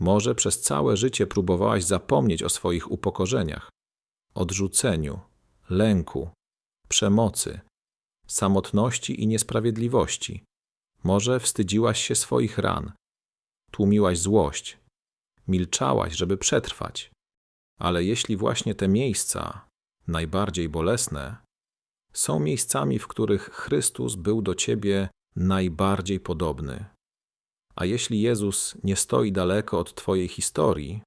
Może przez całe życie próbowałaś zapomnieć o swoich upokorzeniach, odrzuceniu, lęku, przemocy, samotności i niesprawiedliwości. Może wstydziłaś się swoich ran, tłumiłaś złość, milczałaś, żeby przetrwać. Ale jeśli właśnie te miejsca, najbardziej bolesne, są miejscami, w których Chrystus był do ciebie najbardziej podobny, a jeśli Jezus nie stoi daleko od twojej historii,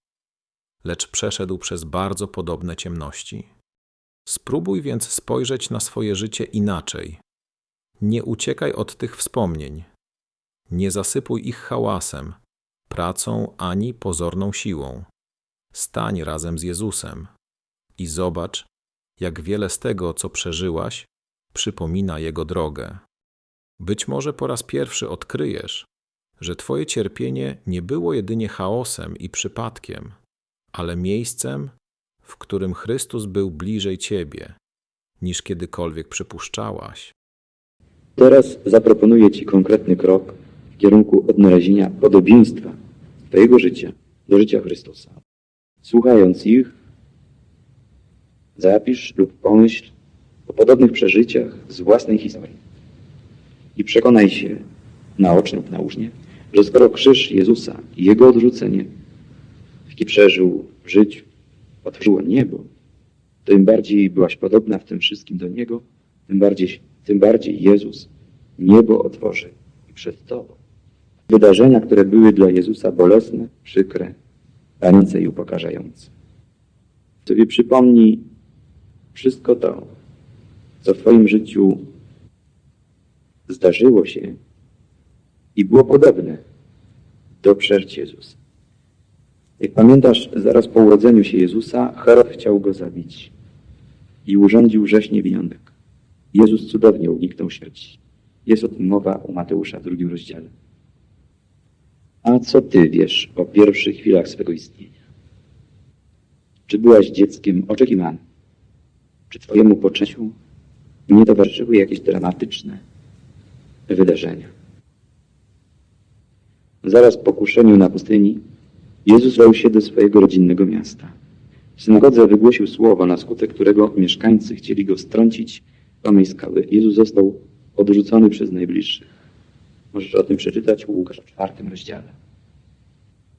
lecz przeszedł przez bardzo podobne ciemności, spróbuj więc spojrzeć na swoje życie inaczej. Nie uciekaj od tych wspomnień. Nie zasypuj ich hałasem, pracą ani pozorną siłą. Stań razem z Jezusem i zobacz, jak wiele z tego, co przeżyłaś, przypomina Jego drogę. Być może po raz pierwszy odkryjesz, że twoje cierpienie nie było jedynie chaosem i przypadkiem, ale miejscem, w którym Chrystus był bliżej ciebie, niż kiedykolwiek przypuszczałaś. Teraz zaproponuję ci konkretny krok w kierunku odnalezienia podobieństwa twojego życia do życia Chrystusa. Słuchając ich, zapisz lub pomyśl o podobnych przeżyciach z własnej historii i przekonaj się naocznie lub nausznie, że skoro krzyż Jezusa i Jego odrzucenie, jaki przeżył w życiu, otworzyło niebo, to im bardziej byłaś podobna w tym wszystkim do Niego, tym bardziej Jezus niebo otworzy i przed Tobą. Wydarzenia, które były dla Jezusa bolesne, przykre, raniące i upokarzające. Sobie przypomnij wszystko to, co w Twoim życiu zdarzyło się i było podobne do przeżyć Jezusa. Jak pamiętasz, zaraz po urodzeniu się Jezusa, Herod chciał go zabić i urządził rzeź niewinnych. Jezus cudownie uniknął śmierci. Jest o tym mowa u Mateusza w 2 rozdziale. A co ty wiesz o pierwszych chwilach swego istnienia? Czy byłaś dzieckiem oczekiwanym? Czy twojemu poczęciu nie towarzyszyły jakieś dramatyczne wydarzenia? Zaraz po kuszeniu na pustyni Jezus udał się do swojego rodzinnego miasta. W synagodze wygłosił słowo, na skutek którego mieszkańcy chcieli go strącić samej skały. Jezus został odrzucony przez najbliższych. Możesz o tym przeczytać u Łukasza w 4 rozdziale.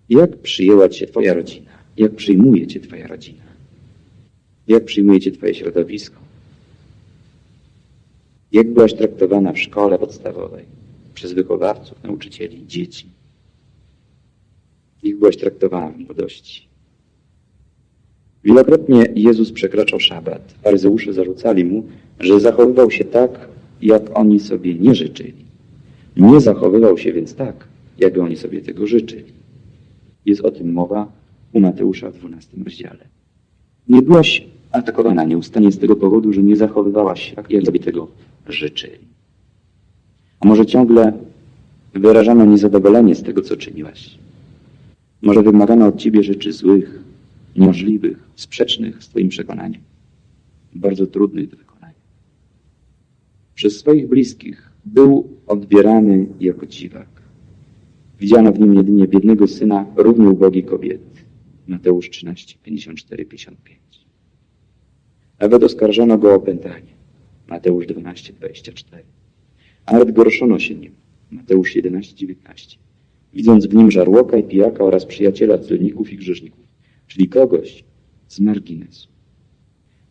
Jak przyjęła cię twoja rodzina? Jak przyjmuje cię twoja rodzina? Jak przyjmuje cię twoje środowisko? Jak byłaś traktowana w szkole podstawowej przez wychowawców, nauczycieli, dzieci? Jak byłaś traktowana w młodości? Wielokrotnie Jezus przekraczał szabat. Faryzeusze zarzucali mu, że zachowywał się tak, jak oni sobie nie życzyli. Nie zachowywał się więc tak, jak oni sobie tego życzyli. Jest o tym mowa u Mateusza w 12 rozdziale. Nie byłaś atakowana nieustannie z tego powodu, że nie zachowywałaś się tak, jak sobie tego życzyli. A może ciągle wyrażano niezadowolenie z tego, co czyniłaś? Może wymagano od ciebie rzeczy złych, niemożliwych, sprzecznych z twoim przekonaniem, bardzo trudnych do wykonania. Przez swoich bliskich był odbierany jako dziwak. Widziano w nim jedynie biednego syna równie ubogiej kobiety. Mateusz 13, 54, 55. Nawet oskarżono go o opętanie. Mateusz 12, 24. A nawet gorszono się nim. Mateusz 11, 19. Widząc w nim żarłoka i pijaka oraz przyjaciela celników i grzeszników, czyli kogoś z marginesu.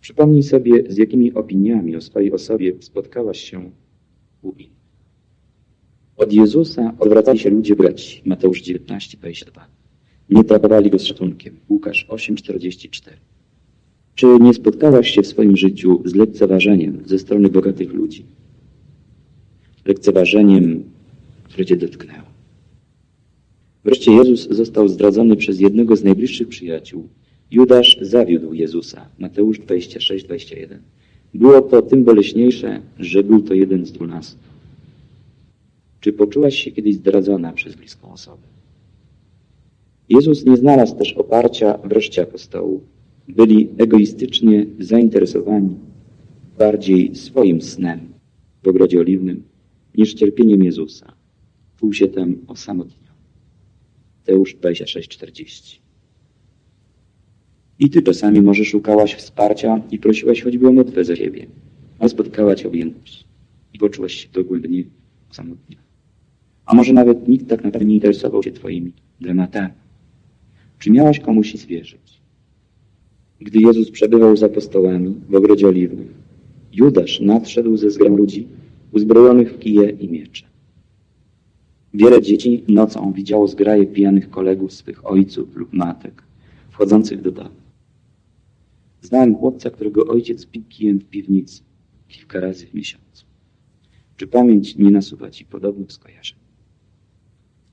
Przypomnij sobie, z jakimi opiniami o swojej osobie spotkałaś się u innych. Od Jezusa odwracali się ludzie braci. Mateusz 19, 22. Nie traktowali go z szacunkiem. Łukasz 8, 44. Czy nie spotkałaś się w swoim życiu z lekceważeniem ze strony bogatych ludzi? Lekceważeniem, które cię dotknęło. Wreszcie Jezus został zdradzony przez jednego z najbliższych przyjaciół. Judasz zawiódł Jezusa. Mateusz 26, 21. Było to tym boleśniejsze, że był to jeden z 12. Czy poczułaś się kiedyś zdradzona przez bliską osobę? Jezus nie znalazł też oparcia w reszcie apostołów. Byli egoistycznie zainteresowani bardziej swoim snem w ogrodzie oliwnym niż cierpieniem Jezusa. Czuł się tam osamotniony. Mateusz 26:40. I ty czasami może szukałaś wsparcia i prosiłaś choćby o modlitwę za siebie, a spotkała cię objętość i poczułaś się dogłębnie osamotniona. A może nawet nikt tak naprawdę nie interesował się twoimi dramatami. Czy miałaś komuś zwierzyć? Gdy Jezus przebywał z apostołami w ogrodzie oliwnym, Judasz nadszedł ze zgromem ludzi uzbrojonych w kije i miecze. Wiele dzieci nocą widziało zgraje pijanych kolegów swych ojców lub matek, wchodzących do domu. Znałem chłopca, którego ojciec bił kijem w piwnicy kilka razy w miesiącu. Czy pamięć nie nasuwa ci podobnych skojarzeń?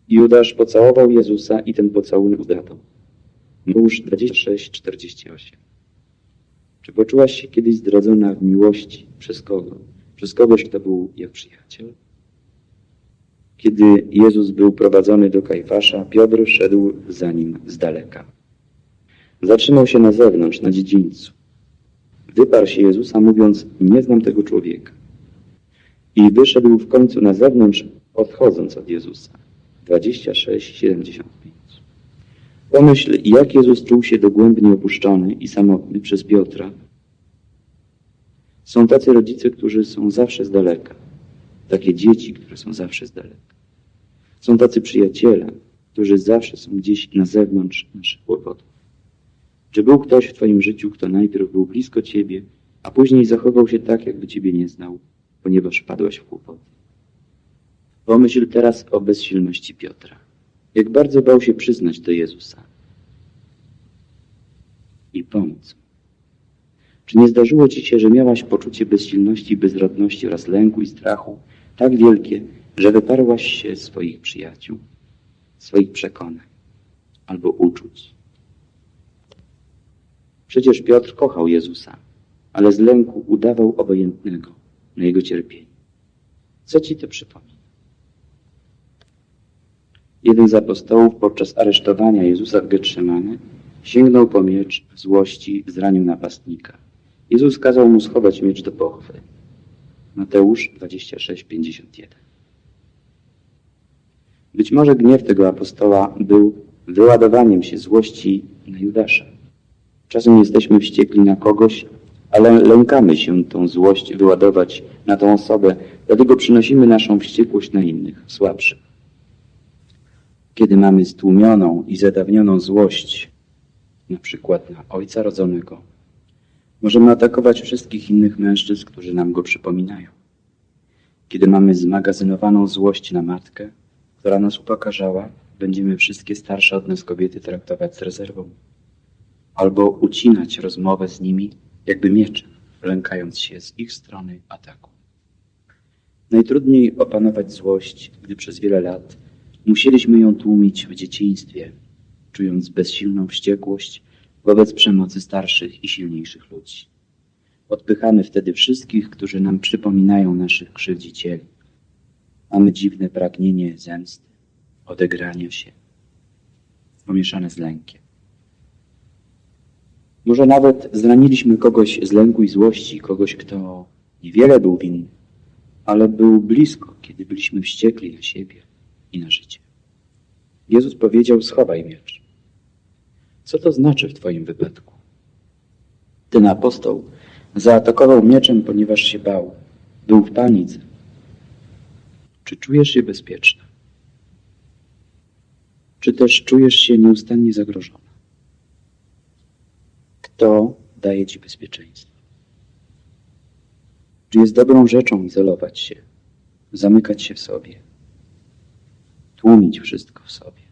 Judasz pocałował Jezusa i ten pocałunek zdradą. Mateusz 26:48. Czy poczułaś się kiedyś zdradzona w miłości? Przez kogo? Przez kogoś, kto był jak przyjaciel? Kiedy Jezus był prowadzony do Kajfasza, Piotr szedł za nim z daleka. Zatrzymał się na zewnątrz, na dziedzińcu. Wyparł się Jezusa, mówiąc: nie znam tego człowieka. I wyszedł w końcu na zewnątrz, odchodząc od Jezusa. 26:75. Pomyśl, jak Jezus czuł się dogłębnie opuszczony i samotny przez Piotra. Są tacy rodzice, którzy są zawsze z daleka. Takie dzieci, które są zawsze z daleka. Są tacy przyjaciele, którzy zawsze są gdzieś na zewnątrz naszych kłopotów. Czy był ktoś w twoim życiu, kto najpierw był blisko ciebie, a później zachował się tak, jakby ciebie nie znał, ponieważ wpadłaś w kłopoty? Pomyśl teraz o bezsilności Piotra. Jak bardzo bał się przyznać do Jezusa i pomóc mu. Czy nie zdarzyło ci się, że miałaś poczucie bezsilności, bezradności oraz lęku i strachu tak wielkie, że wyparłaś się swoich przyjaciół, swoich przekonań albo uczuć? Przecież Piotr kochał Jezusa, ale z lęku udawał obojętnego na Jego cierpienie. Co ci to przypomina? Jeden z apostołów podczas aresztowania Jezusa w Getsemane sięgnął po miecz w złości, zranił napastnika. Jezus kazał mu schować miecz do pochwy. Mateusz 26:51. Być może gniew tego apostoła był wyładowaniem się złości na Judasza. Czasem jesteśmy wściekli na kogoś, ale lękamy się tą złość wyładować na tą osobę, dlatego przynosimy naszą wściekłość na innych, słabszych. Kiedy mamy stłumioną i zadawnioną złość, na przykład na ojca rodzonego, możemy atakować wszystkich innych mężczyzn, którzy nam go przypominają. Kiedy mamy zmagazynowaną złość na matkę, która nas upokarzała, będziemy wszystkie starsze od nas kobiety traktować z rezerwą. Albo ucinać rozmowę z nimi jakby mieczem, lękając się z ich strony ataku. Najtrudniej opanować złość, gdy przez wiele lat musieliśmy ją tłumić w dzieciństwie, czując bezsilną wściekłość wobec przemocy starszych i silniejszych ludzi. Odpychamy wtedy wszystkich, którzy nam przypominają naszych krzywdzicieli. Mamy dziwne pragnienie zemsty, odegrania się, pomieszane z lękiem. Może nawet zraniliśmy kogoś z lęku i złości, kogoś, kto niewiele był winny, ale był blisko, kiedy byliśmy wściekli na siebie i na życie. Jezus powiedział: schowaj miecz. Co to znaczy w twoim wypadku? Ten apostoł zaatakował mieczem, ponieważ się bał. Był w panice. Czy czujesz się bezpieczna? Czy też czujesz się nieustannie zagrożona? Kto daje ci bezpieczeństwo? Czy jest dobrą rzeczą izolować się, zamykać się w sobie, tłumić wszystko w sobie?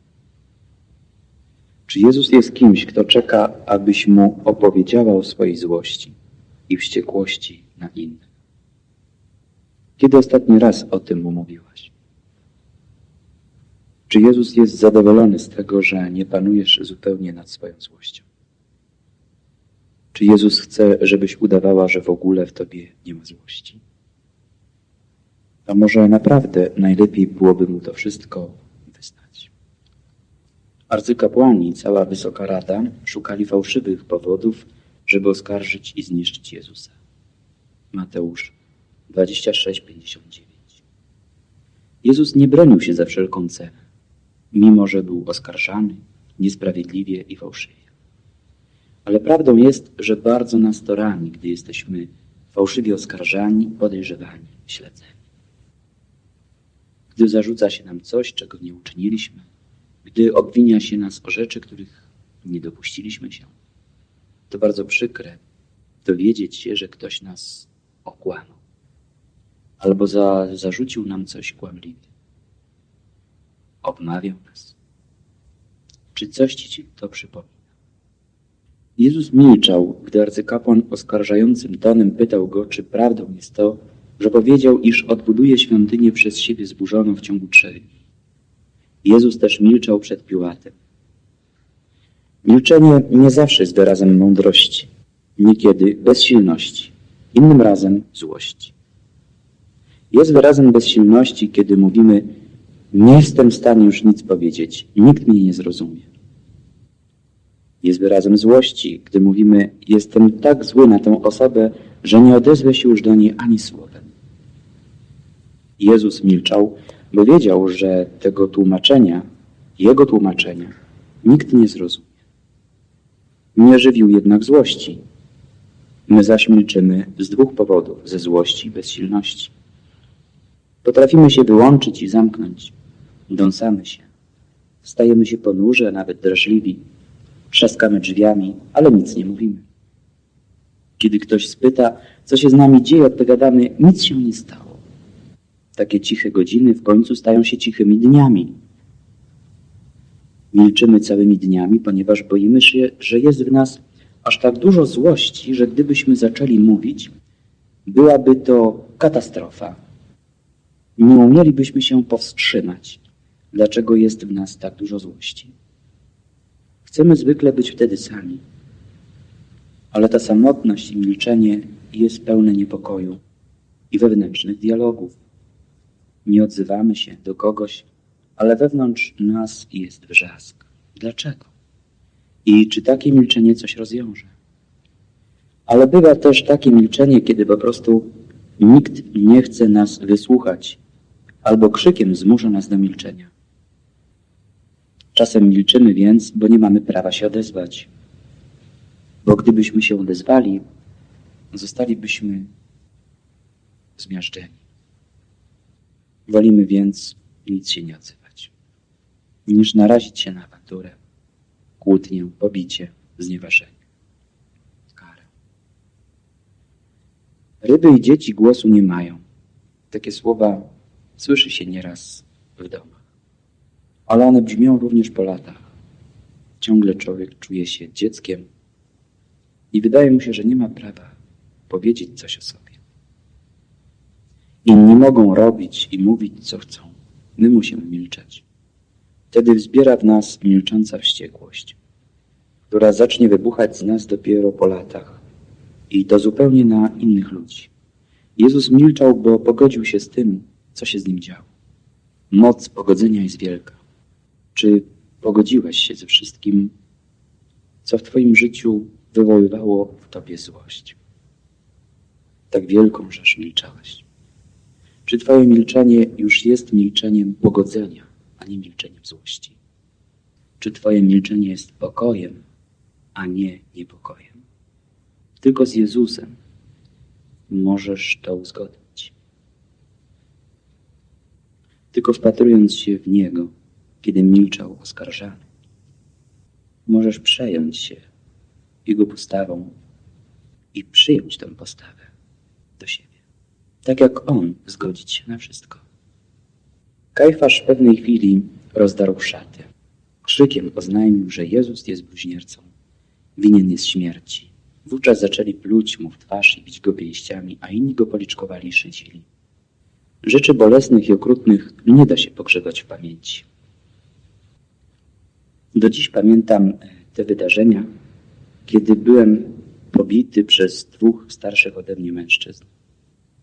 Czy Jezus jest kimś, kto czeka, abyś mu opowiedziała o swojej złości i wściekłości na innych? Kiedy ostatni raz o tym mu mówiłaś? Czy Jezus jest zadowolony z tego, że nie panujesz zupełnie nad swoją złością? Czy Jezus chce, żebyś udawała, że w ogóle w tobie nie ma złości? A może naprawdę najlepiej byłoby mu to wszystko wyznać? Arcykapłani i cała Wysoka Rada szukali fałszywych powodów, żeby oskarżyć i zniszczyć Jezusa. Mateusz 26:59. Jezus nie bronił się za wszelką cenę. mimo że był oskarżany niesprawiedliwie i fałszywie. Ale prawdą jest, że bardzo nas to rani, gdy jesteśmy fałszywie oskarżani, podejrzewani, śledzeni. Gdy zarzuca się nam coś, czego nie uczyniliśmy, gdy obwinia się nas o rzeczy, których nie dopuściliśmy się, to bardzo przykre dowiedzieć się, że ktoś nas okłamał albo zarzucił nam coś kłamliwie. Obmawiał nas. Czy coś ci to przypomina? Jezus milczał, gdy arcykapłan oskarżającym tonem pytał go, czy prawdą jest to, że powiedział, iż odbuduje świątynię przez siebie zburzoną w ciągu 3 dni. Jezus też milczał przed Piłatem. Milczenie nie zawsze jest wyrazem mądrości, niekiedy bezsilności, innym razem złości. Jest wyrazem bezsilności, kiedy mówimy: nie jestem w stanie już nic powiedzieć, nikt mnie nie zrozumie. Jest wyrazem złości, gdy mówimy: jestem tak zły na tę osobę, że nie odezwę się już do niej ani słowem. Jezus milczał, bo wiedział, że tego tłumaczenia, Jego tłumaczenia, nikt nie zrozumie. Nie żywił jednak złości. My zaś milczymy z 2 powodów: ze złości i bezsilności. Potrafimy się wyłączyć i zamknąć. Dąsamy się. Stajemy się ponurze, nawet drażliwi. Trzaskamy drzwiami, ale nic nie mówimy. Kiedy ktoś spyta, co się z nami dzieje, odpowiadamy: nic się nie stało. Takie ciche godziny w końcu stają się cichymi dniami. Milczymy całymi dniami, ponieważ boimy się, że jest w nas aż tak dużo złości, że gdybyśmy zaczęli mówić, byłaby to katastrofa. Nie umielibyśmy się powstrzymać. Dlaczego jest w nas tak dużo złości? Chcemy zwykle być wtedy sami. Ale ta samotność i milczenie jest pełne niepokoju i wewnętrznych dialogów. Nie odzywamy się do kogoś, ale wewnątrz nas jest wrzask. Dlaczego? I czy takie milczenie coś rozwiąże? Ale bywa też takie milczenie, kiedy po prostu nikt nie chce nas wysłuchać albo krzykiem zmusza nas do milczenia. Czasem milczymy więc, bo nie mamy prawa się odezwać. Bo gdybyśmy się odezwali, zostalibyśmy zmiażdżeni. Wolimy więc nic się nie odzywać, niż narazić się na awanturę, kłótnię, pobicie, znieważenie, karę. Ryby i dzieci głosu nie mają. Takie słowa słyszy się nieraz w domach. Ale one brzmią również po latach. Ciągle człowiek czuje się dzieckiem i wydaje mu się, że nie ma prawa powiedzieć coś o sobie. Inni mogą robić i mówić, co chcą. My musimy milczeć. Wtedy wzbiera w nas milcząca wściekłość, która zacznie wybuchać z nas dopiero po latach i to zupełnie na innych ludzi. Jezus milczał, bo pogodził się z tym, co się z nim działo. Moc pogodzenia jest wielka. Czy pogodziłeś się ze wszystkim, co w Twoim życiu wywoływało w Tobie złość? Tak wielką, żeż milczałeś. Czy Twoje milczenie już jest milczeniem pogodzenia, a nie milczeniem złości? Czy Twoje milczenie jest pokojem, a nie niepokojem? Tylko z Jezusem możesz to uzgodnić. Tylko wpatrując się w Niego, kiedy milczał oskarżany, możesz przejąć się Jego postawą i przyjąć tę postawę do siebie. Tak jak On zgodzić się na wszystko. Kajfasz w pewnej chwili rozdarł szaty. Krzykiem oznajmił, że Jezus jest bluźniercą. Winien jest śmierci. Wówczas zaczęli pluć mu w twarz i bić go pięściami, a inni go policzkowali i szydzili. Rzeczy bolesnych i okrutnych nie da się pogrzebać w pamięci. Do dziś pamiętam te wydarzenia, kiedy byłem pobity przez 2 starszych ode mnie mężczyzn,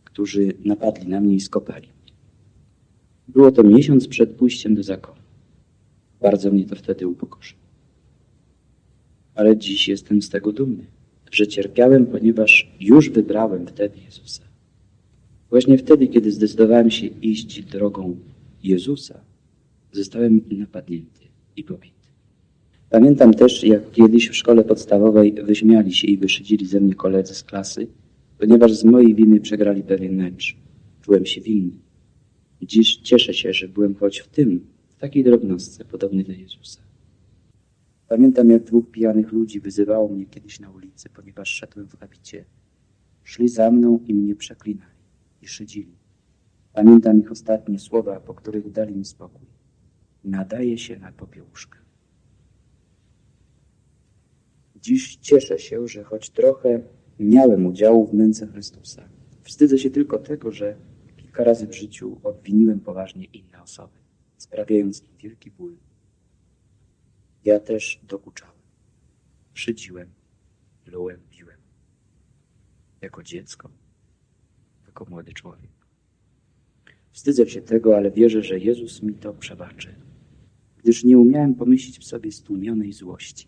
którzy napadli na mnie i skopali mnie. Było to miesiąc przed pójściem do zakonu. Bardzo mnie to wtedy upokorzyło. Ale dziś jestem z tego dumny, że cierpiałem, ponieważ już wybrałem wtedy Jezusa. Właśnie wtedy, kiedy zdecydowałem się iść drogą Jezusa, Zostałem napadnięty i pobity. Pamiętam też, jak kiedyś w szkole podstawowej wyśmiali się i wyszydzili ze mnie koledzy z klasy, ponieważ z mojej winy przegrali pewien mecz. Czułem się winny. Dziś cieszę się, że byłem choć w takiej drobnostce podobny do Jezusa. Pamiętam, jak dwóch pijanych ludzi wyzywało mnie kiedyś na ulicy, ponieważ szedłem w habicie. Szli za mną i mnie przeklinali i szydzili. Pamiętam ich ostatnie słowa, po których dali mi spokój. Nadaje się na popiełuszkę. Dziś cieszę się, że choć trochę miałem udziału w męce Chrystusa. Wstydzę się tylko tego, że kilka razy w życiu obwiniłem poważnie inne osoby, sprawiając im wielki ból. Ja też dokuczałem. Szydziłem, plułem, biłem. Jako dziecko, jako młody człowiek. Wstydzę się tego, ale wierzę, że Jezus mi to przebaczy, gdyż nie umiałem pomyśleć w sobie stłumionej złości,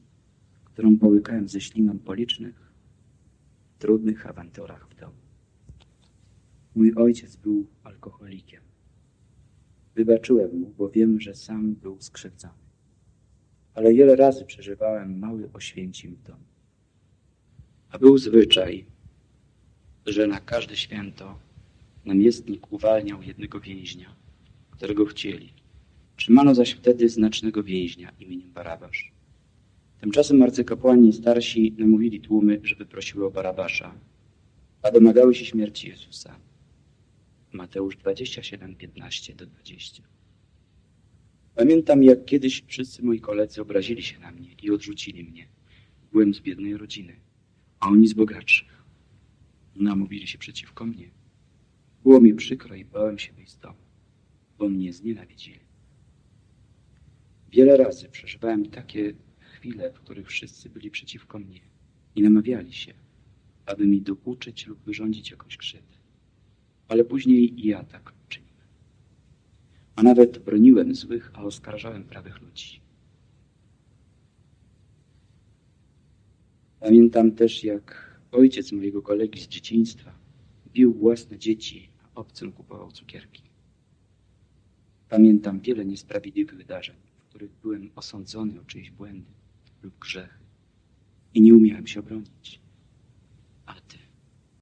którą połykałem ze śliną po licznych, trudnych awanturach w domu. Mój ojciec był alkoholikiem. Wybaczyłem mu, bo wiem, że sam był skrzywdzony. Ale wiele razy przeżywałem mały Oświęcim w domu. A był zwyczaj, że na każde święto namiestnik uwalniał jednego więźnia, którego chcieli. Trzymano zaś wtedy znacznego więźnia imieniem Barabasz. Tymczasem arcykapłani starsi namówili tłumy, żeby prosiły o Barabasza, a domagały się śmierci Jezusa. Mateusz 27, 15-20. Pamiętam, jak kiedyś wszyscy moi koledzy obrazili się na mnie i odrzucili mnie. Byłem z biednej rodziny, a oni z bogatszych. Namówili się przeciwko mnie. Było mi przykro i bałem się wyjść z domu, bo mnie znienawidzili. Wiele razy przeżywałem takie chwile, w których wszyscy byli przeciwko mnie i namawiali się, aby mi dokuczyć lub wyrządzić jakąś krzywdę. Ale później i ja tak czyniłem. A nawet broniłem złych, a oskarżałem prawych ludzi. Pamiętam też, jak ojciec mojego kolegi z dzieciństwa bił własne dzieci, a obcym kupował cukierki. Pamiętam wiele niesprawiedliwych wydarzeń, w których byłem osądzony o czyjeś błędy lub grzechy i nie umiałem się obronić. A ty?